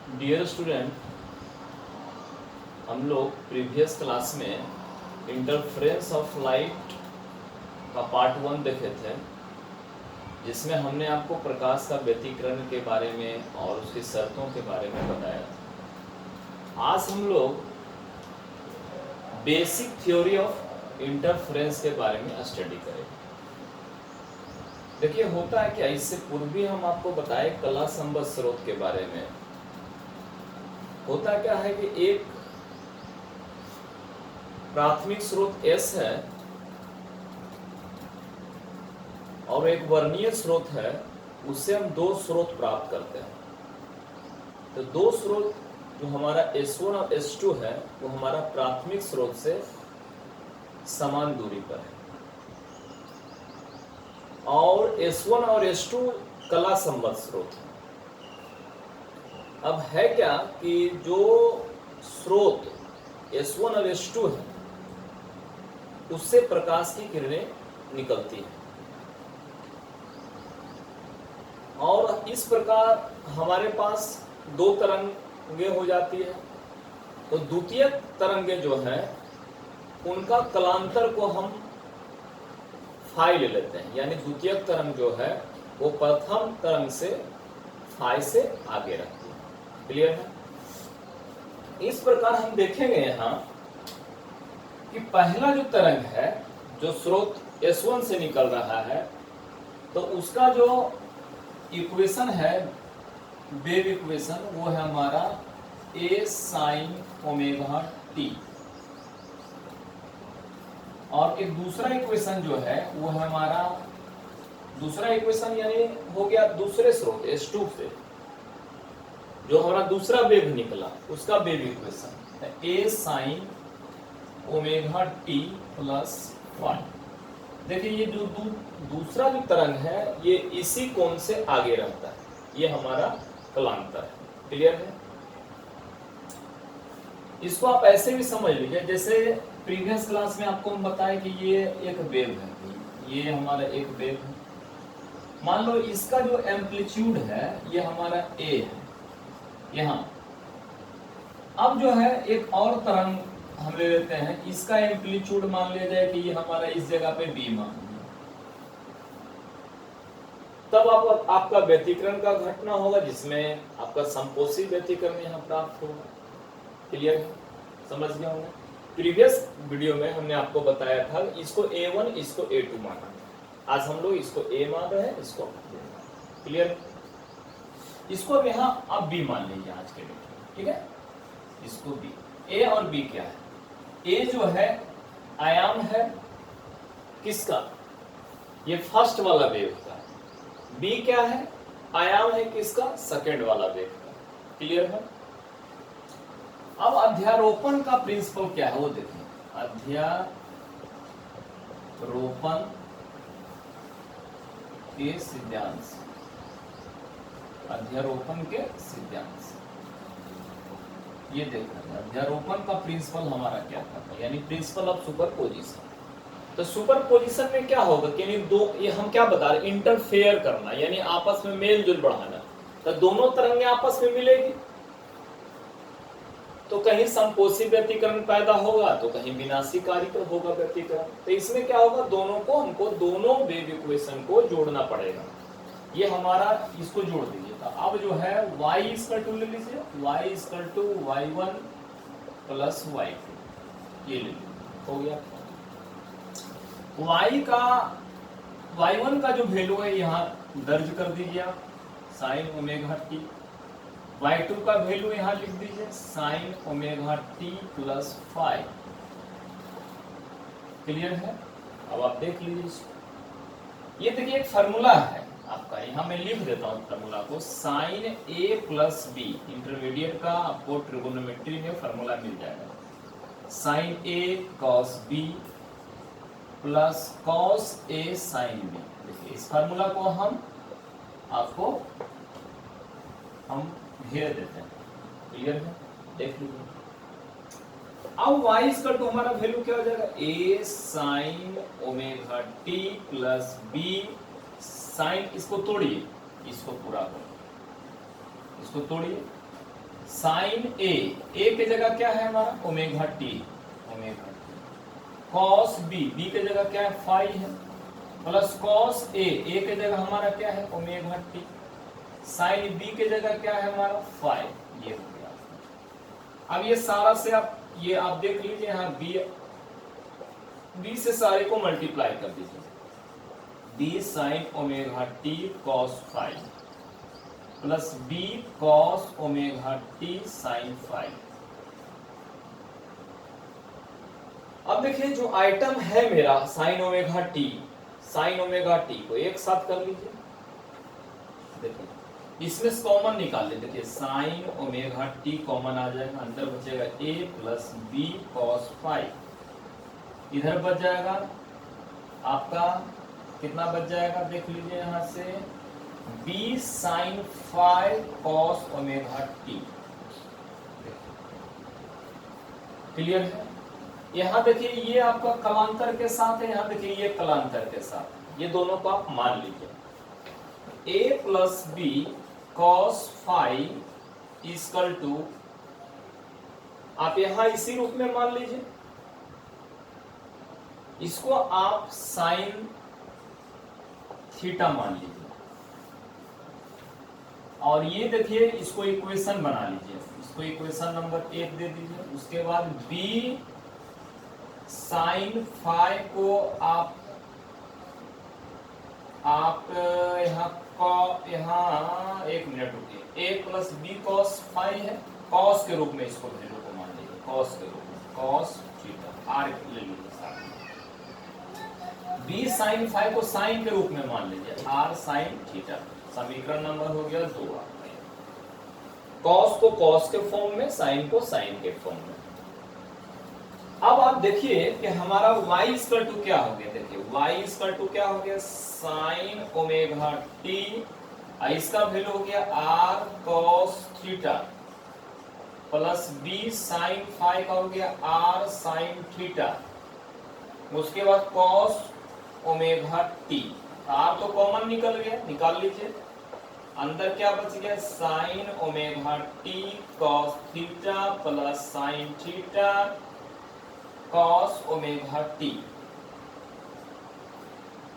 Dear student, हम लोग previous class में इंटरफेरेंस ऑफ लाइट का पार्ट 1 देखे थे, जिसमें हमने आपको प्रकाश का व्यतिकरण के बारे में और उसकी शर्तों के बारे में बताया था। आज हम लोग बेसिक थ्योरी ऑफ इंटरफेरेंस के बारे में स्टडी करेंगे। देखिए, होता है क्या, इससे पूर्व भी हम आपको बताए कला संबद्ध स्रोत के बारे में। होता क्या है कि एक प्राथमिक स्रोत S है और एक वर्णीय स्रोत है, उससे हम दो स्रोत प्राप्त करते हैं। तो दो स्रोत जो हमारा S1 और S2 है, वो हमारा प्राथमिक स्रोत से समान दूरी पर है, और S1 और S2 कला संबद्ध स्रोत है। अब है क्या कि जो स्रोत S1 और S2 है, उससे प्रकाश की किरणें निकलती हैं, और इस प्रकार हमारे पास दो तरंगे हो जाती है। तो द्वितीयक तरंगे जो है, उनका कलांतर को हम फाई ले लेते हैं, यानी द्वितीयक तरंग जो है वो प्रथम तरंग से फाई से आगे रखती है। क्लियर है? इस प्रकार हम देखेंगे यहाँ कि पहला जो तरंग है, जो स्रोत S1 से निकल रहा है, तो उसका जो इक्वेशन है, वेव इक्वेशन, वो है हमारा A sin ओमेगा t, और एक दूसरा इक्वेशन जो है वो है हमारा दूसरा इक्वेशन, यानी हो गया दूसरे स्रोत S2 से जो हमारा दूसरा वेव निकला, उसका wave equation A sin omega t plus 1। देखिए, ये जो दूसरा जो तरंग है, ये इसी कोण से आगे रहता है, ये हमारा कलांतर है। क्लियर है? इसको आप ऐसे भी समझ लीजिए, जैसे प्रीवियस क्लास में आपको हम बताए कि ये एक वेव है, ये हमारा एक वेव है। मान लो इसका जो एम्पलीट्यूड है, ये हमारा A है यहाँ। अब जो है एक और तरंग हम ले लेते हैं, इसका एम्पलीट्यूड मान लिया जाए कि ये हमारा इस जगह पे B मान लिया। तब आपका व्यतिकरण का घटना होगा, जिसमें आपका संपोषी व्यतिकरण यहाँ प्राप्त होगा। क्लियर है? समझ गया होंगे? प्रीवियस वीडियो में हमने आपको बताया था, इसको A1 इसको A2 माना। आज हम लोग इसको A मान रहे हैं, इसको B। क्लियर? इसको अब यहाँ आप B मान लीजिए आज के लिए, ठीक है? इसको B। A और B क्या है? A जो है आयाम है किसका? ये फर्स्ट वाला वेव का। B क्या है? आयाम है किसका? सेकेंड वाला वेव का। क्लियर है? अब अध्यारोपण का प्रिंसिपल क्या है वो देखें। अध्यारोपण के सिद्धांत से, अध्यारोपण के सिद्धांत से ये देखना है, अध्यारोपण का प्रिंसिपल हमारा क्या था, यानी प्रिंसिपल ऑफ सुपरपोजिशन। तो सुपरपोजिशन में क्या होगा कि दो, ये हम क्या बता रहे, इंटरफेयर करना, यानी आपस में मेल जोल बढ़ाना। तो दोनों तरंगें आपस में मिलेगी, तो कहीं संपोषी व्यतिकरण पैदा होगा, तो कहीं विनाशीकारी तो होगा व्यतिकरण। तो इसमें क्या होगा, दोनों को हमको दोनों वेव इक्वेशन को जोड़ना पड़ेगा। ये हमारा, इसको जोड़ दीजिए। तो अब जो है y इक्वल टू ले लीजिए, y equal to y1 plus y2, ये ले लीजिए, हो गया। y1 का जो वैल्यू है यहाँ दर्ज कर दीजिए आप, साइन ओमेगा टी। y2 का वैल्यू यहाँ लिख दीजिए, sign omega T plus 5। Clear है? अब आप देख लीजिए इसको। ये देखिए एक फार्मूला है आपका, यहाँ मैं लिख देता हूँ फार्मूला को। Sine A plus B, intermediate का आपको ट्रिगोनोमेट्री में फार्मूला मिल जाएगा। Sine A cos B plus cos A sine B। देखिए, इस फार्मूला को हम आपको घेर देते हैं। क्लियर है? देख लीजिए। अब y इक्वल टू हमारा वैल्यू क्या हो जाएगा, A sine omega t plus b sine, इसको तोड़िए, इसको पूरा करो, इसको तोड़िए, साइन ए की जगह क्या है हमारा omega t, omega t. Cos b की जगह क्या है फाई है, प्लस कॉस ए की जगह हमारा क्या है ओमेगा टी, साइन बी की जगह क्या है हमारा फाई। ये हो गया। अब ये सारा से आप देख लीजिए यहाँ बी से सारे को मल्टीप्लाई कर दीजिए, b sine omega t cos phi plus b cos omega t sine phi. अब देखिए जो आइटम है मेरा साइन ओमेगा टी को एक साथ कर लीजिए। देखिए इसमें से कॉमन निकाल लेते, देखिए साइन ओमेगा टी कॉमन आ जाएगा, अंदर बचेगा ए प्लस बी कॉस फाई, इधर बच जाएगा आपका कितना बच जाएगा देख लीजिए यहां से b sine phi cos omega t. Clear है? यहाँ देखिए ये आपका कलांतर के साथ है, यहाँ देखिए ये कलांतर के साथ, ये दोनों को आप मान लीजिए a plus b cos phi equal to, आप यहां इसी रूप में मान लीजिए, इसको आप साइन थीटा मान लीजिए, और ये देखिए इसको इक्वेशन बना लीजिए, इसको इक्वेशन नंबर 1 दे दीजिए। उसके बाद b साइन फाई को आप यहाँ एक मिनट रुकिए, a plus b cos phi है, कॉस के रूप में इसको वैल्यू को मान लीजिए, कॉस के रूप में कॉस थीटा आर ले लीजिए साथ में, बी साइन फाई को साइन के रूप में मान लीजिए आर साइन थीटा। समीकरण नंबर हो गया 2। कॉस को कॉस के फॉर्म में, साइन को साइन के फॉर्म में। अब आप देखिए कि हमारा y इक्वल टू क्या हो गया, देखिए y इक्वल टू क्या हो गया साइन ओमेगा टी, इसका वैल्यू हो गया r cos theta plus b sine phi का हो गया r साइन थीटा, उसके बाद cos ओमेगा टी, r तो कॉमन निकल गया, निकाल लीजिए, अंदर क्या बच गया sine omega t cos theta plus sine theta cos omega t.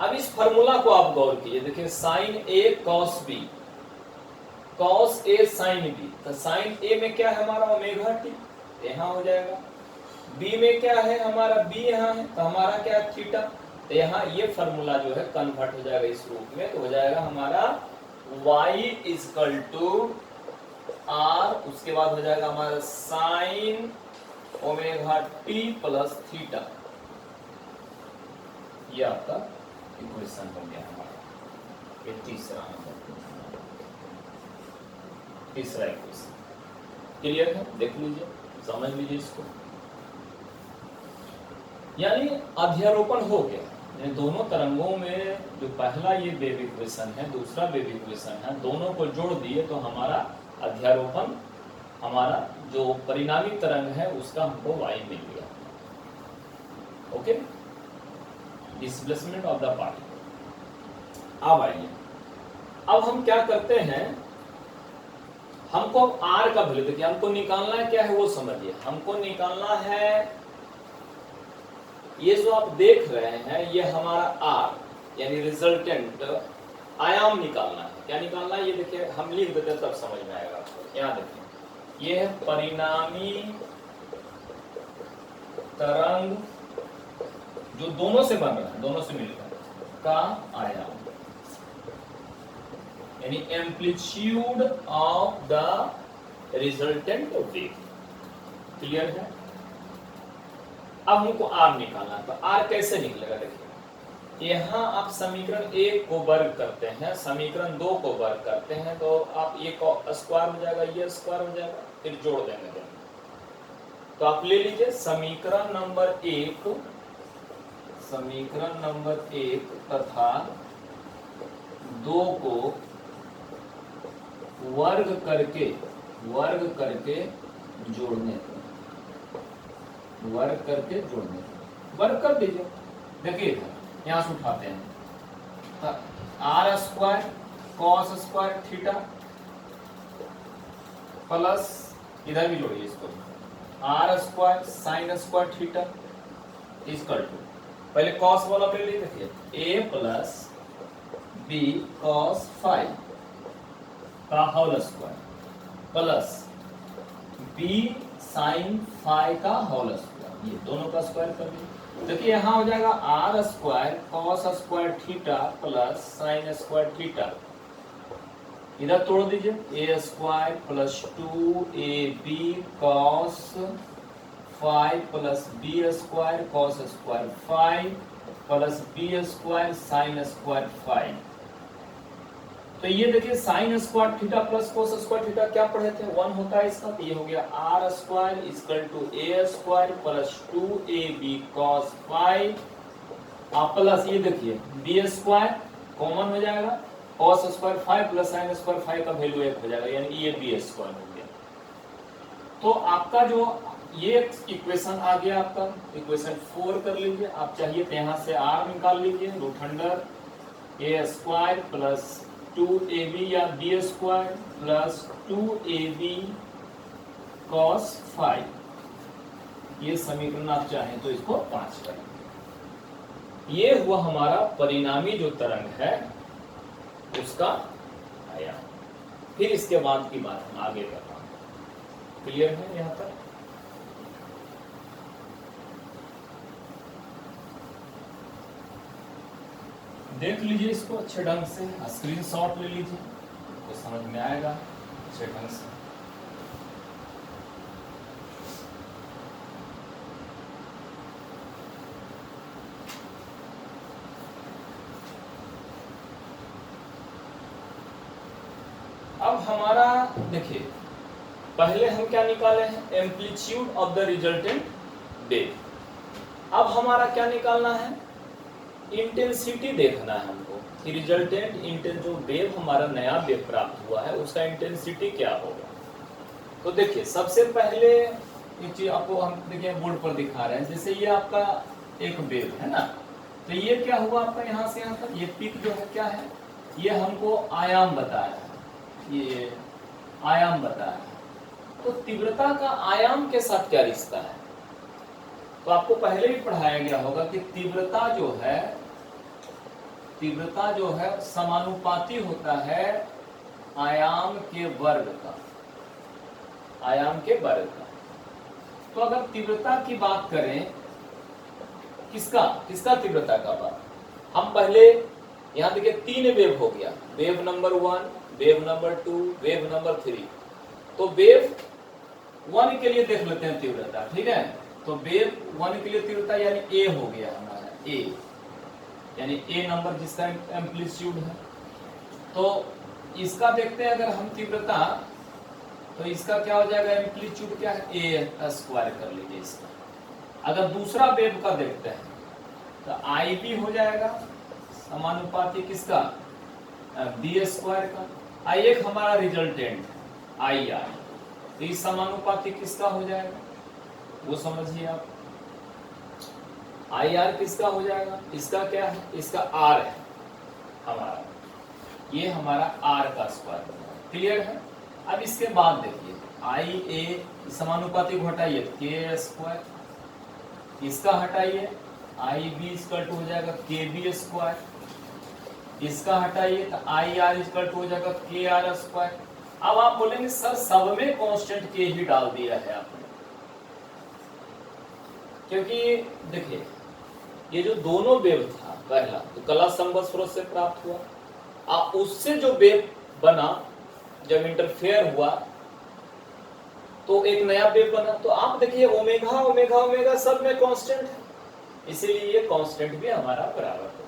अब इस फार्मूला को आप गौर कीजिए, देखिए sine a cos b, cos a sine b, तो साइन ए में क्या है हमारा ओमेगा टी, यहाँ हो जाएगा, बी में क्या है हमारा बी यहाँ है, तो हमारा क्या है थीटा, तो यहाँ ये फार्मूला जो है कन्वर्ट हो जाएगा इस रूप में, तो हो जाएगा हमारा y इक्वल टू r, उसके बाद हो जाएगा हमारा sign omega T plus theta. ये आपका इक्वेशन बन गया हमारा, ये तीसरा इक्वेशन। क्लियर है? देख लीजिए, समझ लीजिए इसको, यानी अध्यारोपण हो गया, यानी दोनों तरंगों में जो पहला ये वेव इक्वेशन है, दूसरा वेव इक्वेशन है, दोनों को जोड़ दिए तो हमारा अध्यारोपण, हमारा जो परिणामी तरंग है उसका हमको y मिल गया। Okay, displacement of the particle. अब आइए, अब हम क्या करते हैं, हमको r का वैल्यू देखिए, हमको निकालना है क्या है वो समझिए, हमको निकालना है ये जो आप देख रहे हैं ये हमारा r यानी रिजल्टेंट आयाम निकालना है। क्या निकालना है ये देखिए, हम लिख देते हैं तब समझ में आएगा आपको। यहाँ देखिए ये है परिणामी तरंग जो दोनों से बन रहा है, दोनों से मिलकर का आयाम, यानी amplitude of the resultant wave. Clear है? अब हमको आर निकालना है, तो आर कैसे निकलेगा देखिए, यहाँ आप समीकरण 1 को वर्ग करते हैं, समीकरण 2 को वर्ग करते हैं, तो आप ये स्क्वायर हो जाएगा, ये स्क्वायर हो जाएगा, फिर जोड़ देंगे। तो आप ले लीजिए समीकरण नंबर 1, समीकरण नंबर 1 तथा 2 को वर्ग करके जोड़ने, वर्ग करके जोड़ने, वर्ग कर दीजिए। देखिए यहां से उठाते हैं, r square cos square theta plus इधर भी जोड़िए इसको, r square sine square theta equal to, पहले कॉस वाला ले लीजिए, देखिए a plus b cos five का whole square plus b sine five का होल स्क्वायर, ये दोनों का स्क्वायर कर दीजिए। देखिए यहाँ हो जाएगा R square cos square theta plus sine square theta, इधर तोड़ दीजिए, A square plus 2ab cos 5 plus B square cos square 5 plus B square sine square 5। तो ये देखिए sine square theta plus cos square theta क्या पढ़े थे, 1 होता है इसका, तो ये हो गया r square equal to a square plus 2ab cos 5 plus ये देखिए बी स्क्वायर कॉमन हो जाएगा, cos square 5 plus sine square 5 का वैल्यू 1 हो जाएगा, यानी ये बी स्क्वायर हो गया। तो आपका जो ये इक्वेशन आ गया आपका इक्वेशन 4 कर लीजिए, आप चाहिए तो यहाँ से आर निकाल लीजिए, रूट अंडर ए स्क्वायर प्लस 2ab या B square plus 2ab cos 5, ये समीकरण आप चाहें तो इसको 5 करें। ये हुआ हमारा परिणामी जो तरंग है उसका आयाम। फिर इसके बाद की बात हम आगे कर रहे हैं, क्लियर है यहाँ तक? देख लीजिए इसको अच्छे ढंग से, स्क्रीनशॉट ले लीजिए तो समझ में आएगा अच्छे ढंग से। अब हमारा देखिए पहले हम क्या निकाले हैं, amplitude of the resultant wave. अब हमारा क्या निकालना है, इंटेंसिटी देखना है हमको कि रिजल्टेंट इंटेंस जो वेव हमारा नया वेव प्राप्त हुआ है उसका इंटेंसिटी क्या होगा। तो देखिए सबसे पहले एक चीज आपको हम देखिए बोर्ड पर दिखा रहे हैं, जैसे ये आपका एक वेव है ना, तो ये क्या हुआ आपका यहाँ से यहाँ तक, ये पीक जो है क्या है, ये हमको आयाम बताया है, ये आयाम बताया है। तो तीव्रता का आयाम के साथ क्या रिश्ता है, तो आपको पहले भी पढ़ाया गया होगा कि तीव्रता जो है समानुपाती होता है आयाम के वर्ग का, आयाम के वर्ग का। तो अगर तीव्रता की बात करें, किसका तीव्रता का बात, हम पहले यहाँ देखिए 3 वेव हो गया, wave number 1, wave number 2, wave number 3। तो वेव 1 के लिए देख लेते हैं तीव्रता, ठीक है। तो वेव 1 के लिए तीव्रता यानी ए हो गया हमारा, ए यानी ए नंबर जिसका एम्पलीट्यूड है। तो इसका देखते हैं अगर हम तीव्रता, तो इसका क्या हो जाएगा, एम्पलीट्यूड क्या है, ए स्क्वायर कर लीजिए इसका। अगर दूसरा वेव का देखते हैं तो आई बी हो जाएगा समानुपाती किसका, बी स्क्वायर का। आई एक हमारा रिजल्टेंट आई आर, तो इस समानुपाती किसका हो जाएगा वो समझिए आप, आई आर किसका हो जाएगा, इसका क्या है, इसका आर है हमारा, ये हमारा आर का स्क्वायर, क्लियर है। अब इसके बाद देखिए आई ए समानुपाती को हटाइए के स्क्वायर, इसका हटाइए आई बी इक्वल टू हो जाएगा के बी स्क्वायर, इसका हटाइए तो आई आर इक्वल टू हो जाएगा के आर स्क्वायर। अब आप बोलेंगे सर सब में कांस्टेंट के ही डाल दिया है आपने, क्योंकि देखिए ये जो दोनों वेव था पहला तो कला संबंध स्रोत से प्राप्त हुआ, अब उससे जो वेव बना जब इंटरफेयर हुआ तो एक नया वेव बना। तो आप देखिए ओमेगा ओमेगा ओमेगा सब में कांस्टेंट है, इसीलिए ये कांस्टेंट भी हमारा बराबर है,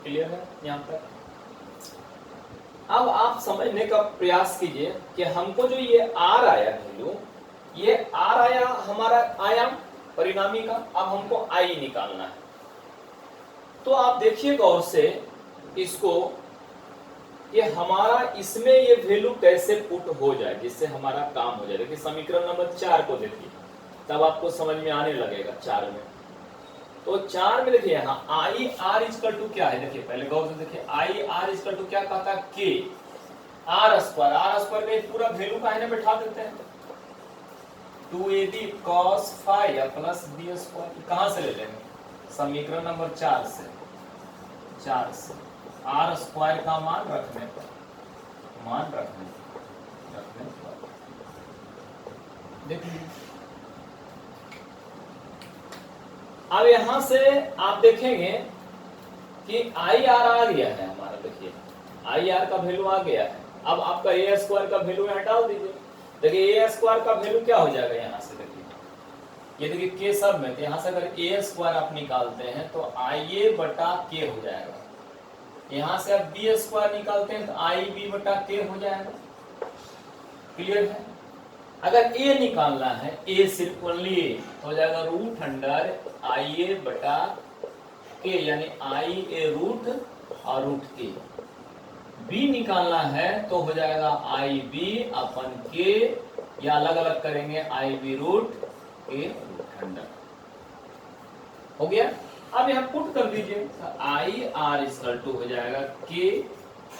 क्लियर है यहाँ पर। अब आप समझने का प्रयास कीजिए कि हमको जो ये आर आया वैल्यू, ये आर आया हमारा आयाम परिणामी का, अब हमको आई निकालना है। तो आप देखिए गौर से इसको कि हमारा इसमें ये वैल्यू कैसे पुट हो जाए जिससे हमारा काम हो जाए। देखिए समीकरण नंबर 4 को देखिए, तब आपको समझ में आने लगेगा 4 में। तो 4 में देखिए यहाँ आई आर इक्वल टू क्या है, देखिए पहले गौर से देखिए आई आर इक्वल टू क्या कहता है, के आर स्क्वायर। आर स्क्वायर में पूरा वैल्यू का है बैठा देते हैं, 2ab cos phi plus B square, कहां से ले लेंगे? समीकरण नंबर 4 से आर स्क्वायर का मान रखने पर देखिए। अब यहां से आप देखेंगे कि आई आर आ गया है हमारा, देखिए आई आर का वैल्यू आ गया है। अब आपका ए स्क्वायर का वैल्यू यहाँ डाल दीजिए। देखिए ए स्क्वायर का वैल्यू क्या हो जाएगा यहाँ से, देखिए ये देखिए के सब में, तो यहाँ से अगर ए स्क्वायर आप निकालते हैं तो आई ए बटा के हो जाएगा। यहाँ से आप बी स्क्वायर निकालते हैं तो आई बी बटा के हो जाएगा। क्लियर है? अगर ए निकालना है, ए सिर्फ ओनली ए हो जाएगा रूट अंडर आई ए बटा के, यानी आई ए रूट और रूट के। बी निकालना है तो हो जाएगा आई बी अपन के, या अलग अलग करेंगे आई बी रूट के रूट अंडर। हो गया? अब यहाँ पुट कर दीजिए, आई आर इक्वल टू हो जाएगा के,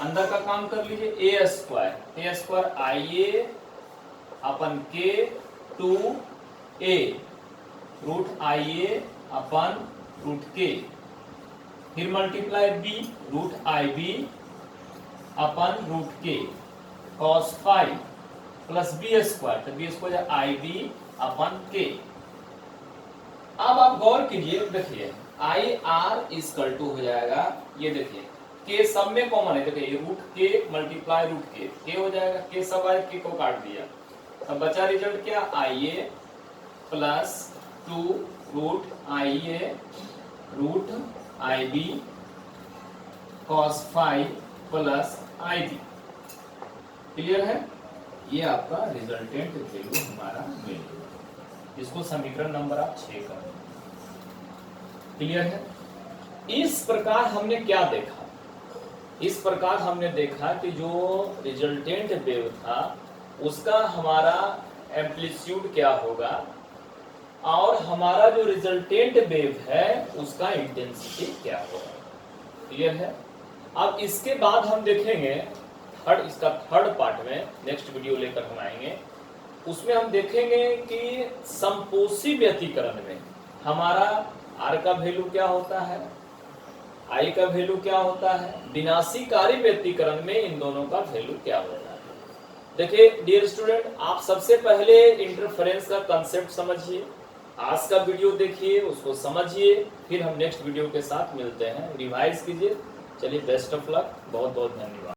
अंदर का काम कर लीजिए ए square I a upon k to a root I a upon root k, फिर मल्टीप्लाई बी रूट आई b upon root k cos five plus B square, तो b square i b upon k. अब आप गौर कीजिए, देखिए I R equal to हो जाएगा, ये देखिए के सब में कॉमन है, देखिए रूट के मल्टीप्लाई रूट के हो जाएगा, के सब आए के को काट दिया, अब बचा रिजल्ट क्या I A plus two root I A root I B cos five plus I B. Clear है? ये आपका रिजल्टेंट वैल्यू हमारा मिल गया। इसको समीकरण नंबर आप 6 कर। क्लियर है? इस प्रकार हमने क्या देखा? इस प्रकार हमने देखा कि जो रिजल्टेंट वेव था उसका हमारा एम्पलीट्यूड क्या होगा, और हमारा जो रिजल्टेंट वेव है उसका इंटेंसिटी क्या होगा। क्लियर है? अब इसके बाद हम देखेंगे इसका थर्ड पार्ट में, नेक्स्ट वीडियो लेकर हम आएंगे, उसमें हम देखेंगे कि संपोषी व्यतिकरण में हमारा आर का वैल्यू क्या होता है, आई का वैल्यू क्या होता है, विनाशीकारी व्यतिकरण में इन दोनों का वैल्यू क्या होता है। देखिए डियर स्टूडेंट, आप सबसे पहले इंटरफेरेंस का कंसेप्ट समझिए, आज का वीडियो देखिए, उसको समझिए, फिर हम नेक्स्ट वीडियो के साथ मिलते हैं। रिवाइज कीजिए। चलिए बेस्ट ऑफ लक, बहुत बहुत धन्यवाद।